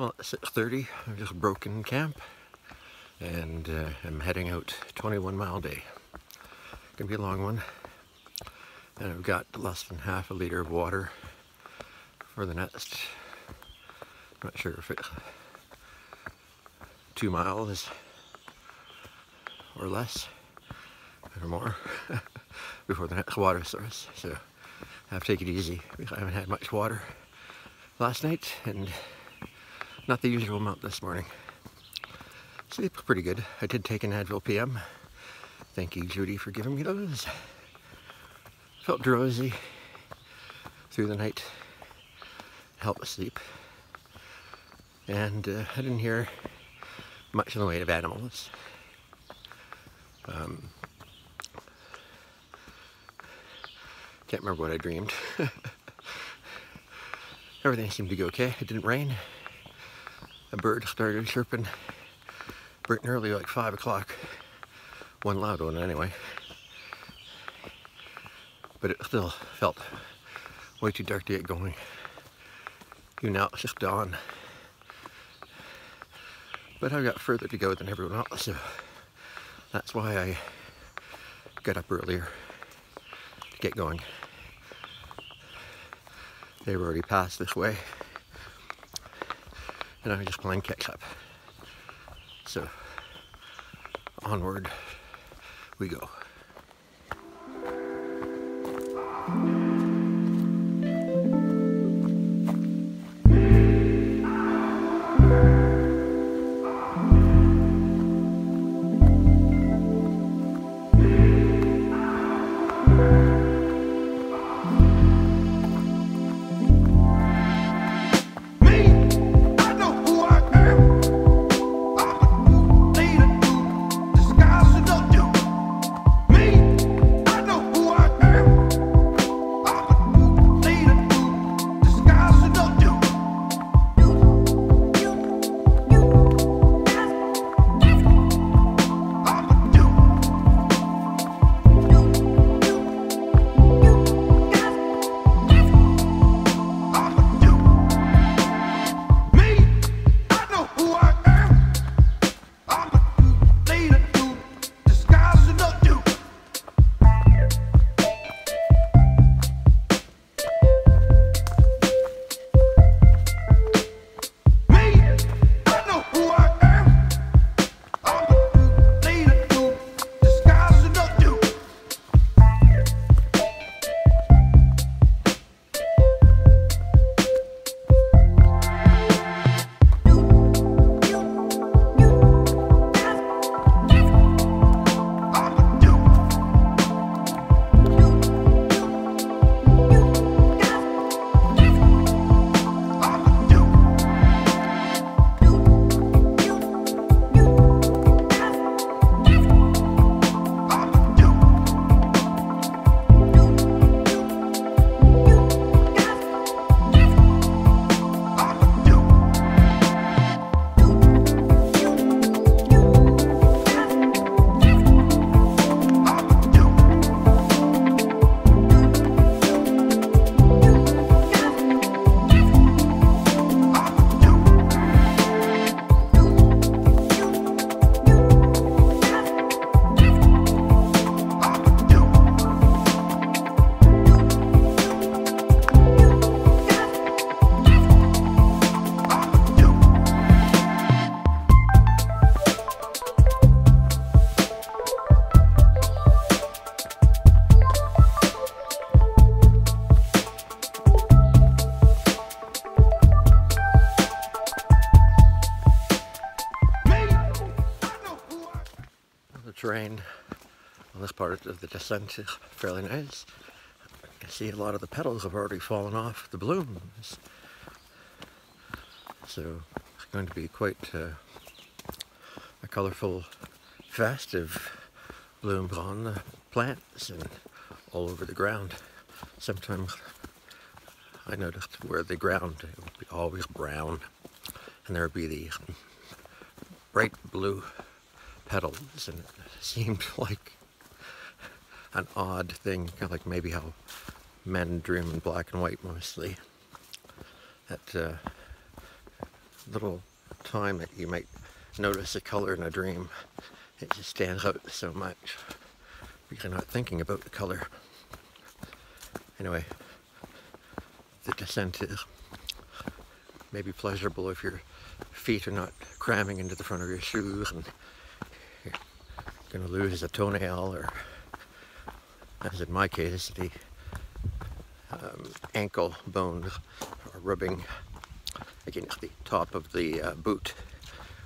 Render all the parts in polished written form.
Well, it's 6:30. I've just broken camp and I'm heading out 21-mile day. Gonna be a long one. And I've got less than half a liter of water for the next, I'm not sure if it's 2 miles or less or more before the next water source. So I have to take it easy. I haven't had much water last night and not the usual amount this morning. Sleep pretty good. I did take an Advil PM. Thank you, Judy, for giving me those. Felt drowsy through the night. Helped sleep. And I didn't hear much in the way of animals. Can't remember what I dreamed. Everything seemed to go okay. It didn't rain. A bird started chirping bright and early, like 5 o'clock. One loud one anyway. But it still felt way too dark to get going. Even now it's just dawn. But I've got further to go than everyone else, so that's why I got up earlier to get going. They were already passed this way, and I'm just playing catch up. So, onward we go. Terrain on this part of the descent is fairly nice. You can see a lot of the petals have already fallen off the blooms. So it's going to be quite a colourful, festive blooms on the plants and all over the ground. Sometimes I noticed where the ground would be always brown and there would be these bright blue petals, and it seemed like an odd thing, kind of like maybe how men dream in black and white mostly, that little time that you might notice a color in a dream. It just stands out so much because you're not thinking about the color. Anyway, the descent is maybe pleasurable if your feet are not cramming into the front of your shoes and you're going to lose a toenail, or, as in my case, the ankle bones are rubbing against the top of the boot,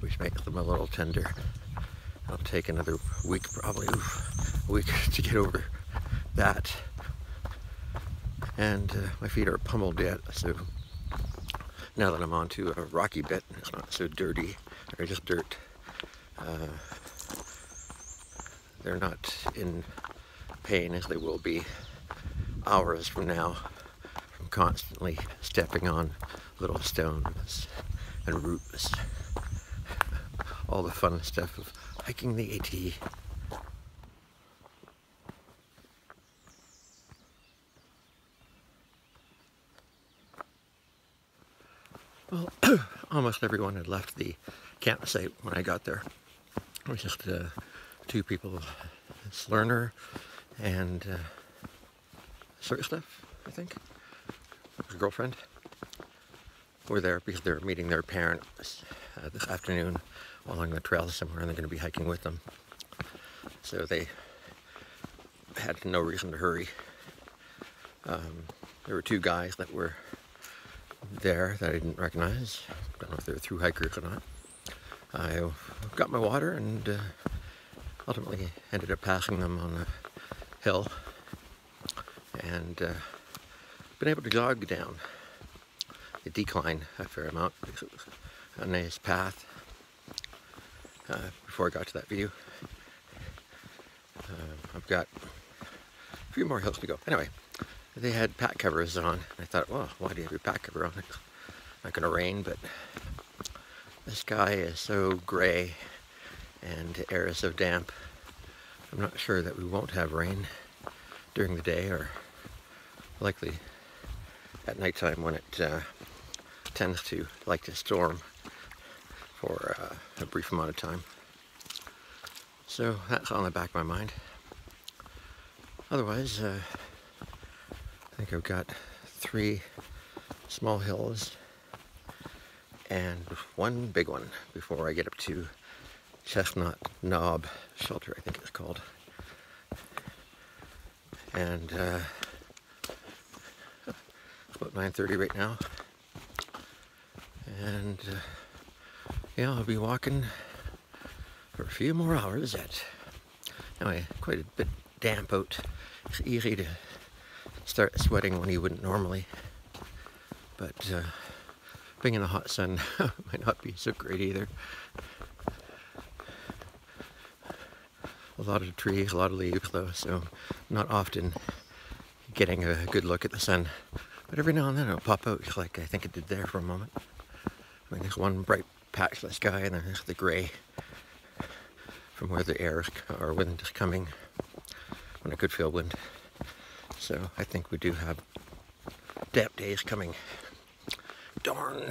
which makes them a little tender. It'll take another week, probably a week, to get over that. And my feet are pummeled yet, so now that I'm onto a rocky bit, it's not so dirty, or just dirt. They're not in pain as they will be hours from now, from constantly stepping on little stones and roots. All the fun stuff of hiking the AT. Well, almost everyone had left the campsite when I got there. It was just two people, this learner and sort of stuff, I think. Her girlfriend were there because they were meeting their parents this afternoon along the trail somewhere, and they're going to be hiking with them. So they had no reason to hurry. There were two guys that were there that I didn't recognize. Don't know if they were ThruHikers or not. I got my water and ultimately ended up passing them on a hill, and been able to jog down the decline a fair amount because it was a nice path before I got to that view. I've got a few more hills to go. Anyway, they had pack covers on. I thought, well, why do you have your pack cover on? It's not going to rain, but the sky is so gray and the air is so damp. I'm not sure that we won't have rain during the day, or likely at nighttime when it tends to like to storm for a brief amount of time. So that's on the back of my mind. Otherwise, I think I've got 3 small hills and one big one before I get up to Chestnut Knob Shelter, I think it's called. And it's about 9:30 right now. And yeah, I'll be walking for a few more hours yet. Anyway, quite a bit damp out. It's easy to start sweating when you wouldn't normally, but being in the hot sun might not be so great either. A lot of trees, a lot of leaves though, so not often getting a good look at the sun, but every now and then it'll pop out, just like I think it did there for a moment. I mean, there's one bright patch of the sky, and then there's the gray from where the air or wind is coming, when I could feel wind. So I think we do have damp days coming. Darn.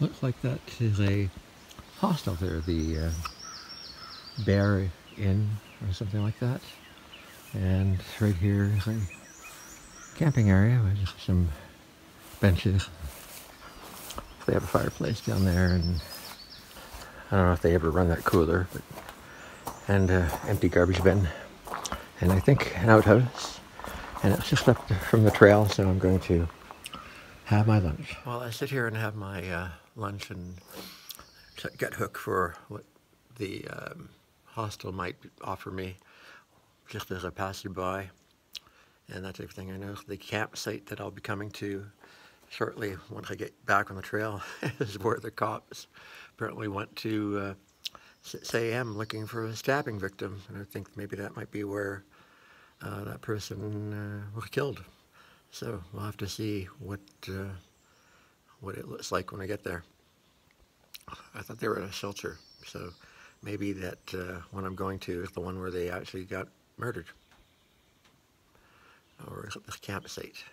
Looks like that is a hostel there, the Bear Inn or something like that. And right here is a camping area with some benches. They have a fireplace down there, and I don't know if they ever run that cooler, but, and empty garbage bin, and I think an outhouse. And it's just up from the trail, so I'm going to have my lunch. While I sit here and have my lunch and get hooked for what the hostel might offer me just as I pass by and that type of thing. I know the campsite that I'll be coming to shortly once I get back on the trail is where the cops apparently went to say I'm looking for a stabbing victim, and I think maybe that might be where that person was killed. So we'll have to see what it looks like when I get there. I thought they were at a shelter, so maybe that one I'm going to is the one where they actually got murdered, or the campsite.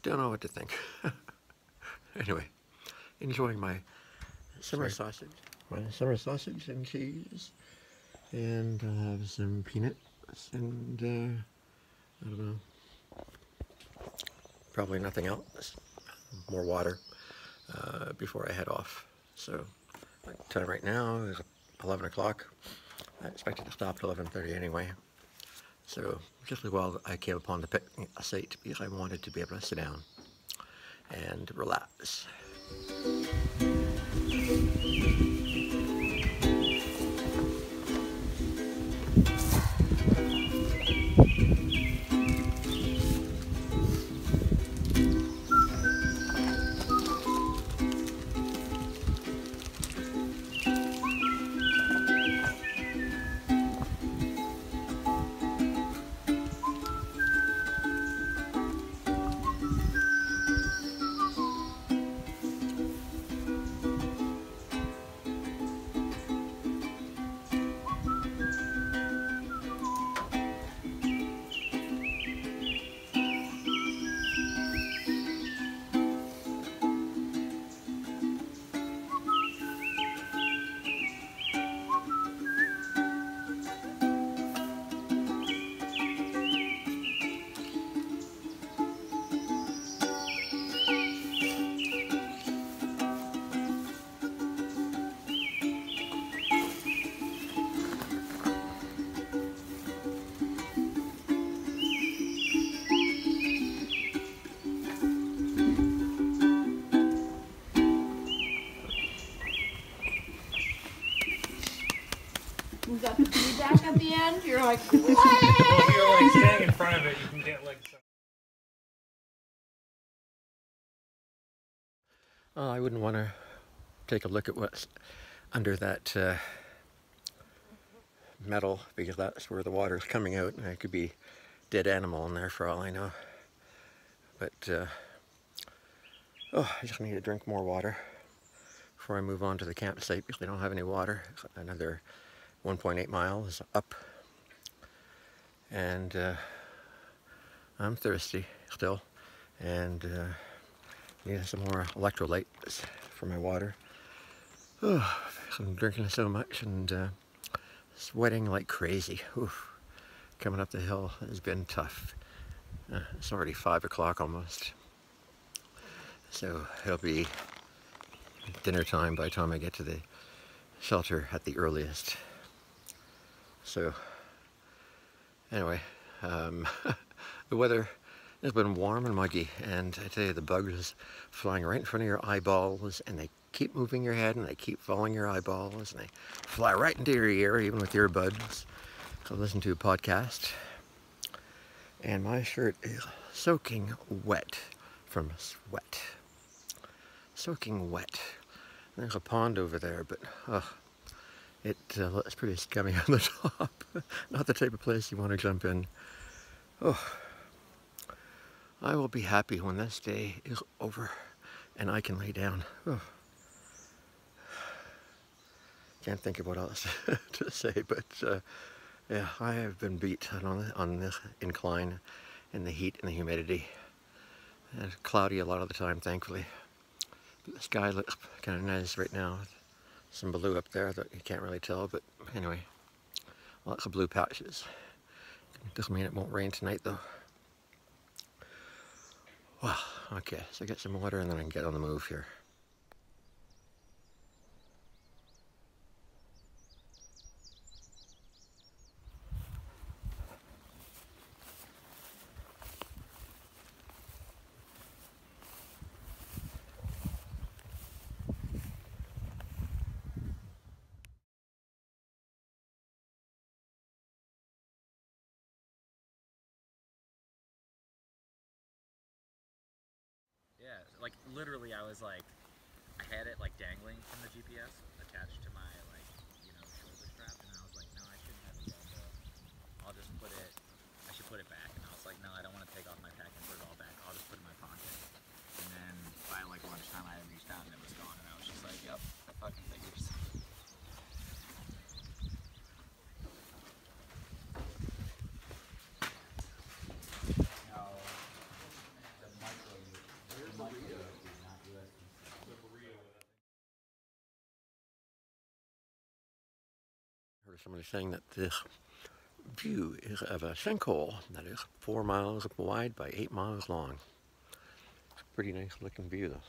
Don't know what to think. Anyway, enjoying my summer sausage. My summer sausage and cheese, and I'll have some peanuts and I don't know, probably nothing else. More water before I head off. So, time right now is 11 o'clock. I expected to stop at 11:30 anyway. So, just as well I came upon the picnic site because I wanted to be able to sit down and relax. You got the feedback at the end? You're like, what? Well, if you're like standing in front of it, you can get like some. I wouldn't want to take a look at what's under that metal, because that's where the water's coming out, and there could be dead animal in there for all I know. But I just need to drink more water before I move on to the campsite because they don't have any water. It's another 1.8 miles up, and I'm thirsty still, and need some more electrolytes for my water. I'm drinking so much and sweating like crazy. Oof. Coming up the hill has been tough. It's already 5 o'clock almost, so it'll be dinner time by the time I get to the shelter at the earliest. So anyway, the weather has been warm and muggy, and I tell you, the bugs flying right in front of your eyeballs, and they keep moving your head, and they keep following your eyeballs, and they fly right into your ear, even with earbuds. So listen to a podcast, and my shirt is soaking wet from sweat. Soaking wet. There's a pond over there, but it looks pretty scummy on the top. Not the type of place you want to jump in. I will be happy when this day is over and I can lay down. Can't think of what else to say, but yeah, I have been beat on this incline in the heat and the humidity. And it's cloudy a lot of the time, thankfully. The sky looks kind of nice right now. Some blue up there that you can't really tell, but anyway, lots of blue patches. Doesn't mean it won't rain tonight though. Wow, okay, so get some water and then I can get on the move here. Yeah, like literally I was like, I had it like dangling from the GPS attached to my like, shoulder strap, and I was like, no, I shouldn't have it done. I'll just put it, I should put it back. And I was like, no, I don't want to take off my pack and put it all back. I'll just put it in my pocket. And then by like lunchtime I had reached out and it was gone, and I was just like, yep, I fucking figures. I heard somebody saying that this view is of a sinkhole that is 4 miles wide by 8 miles long. It's a pretty nice looking view though.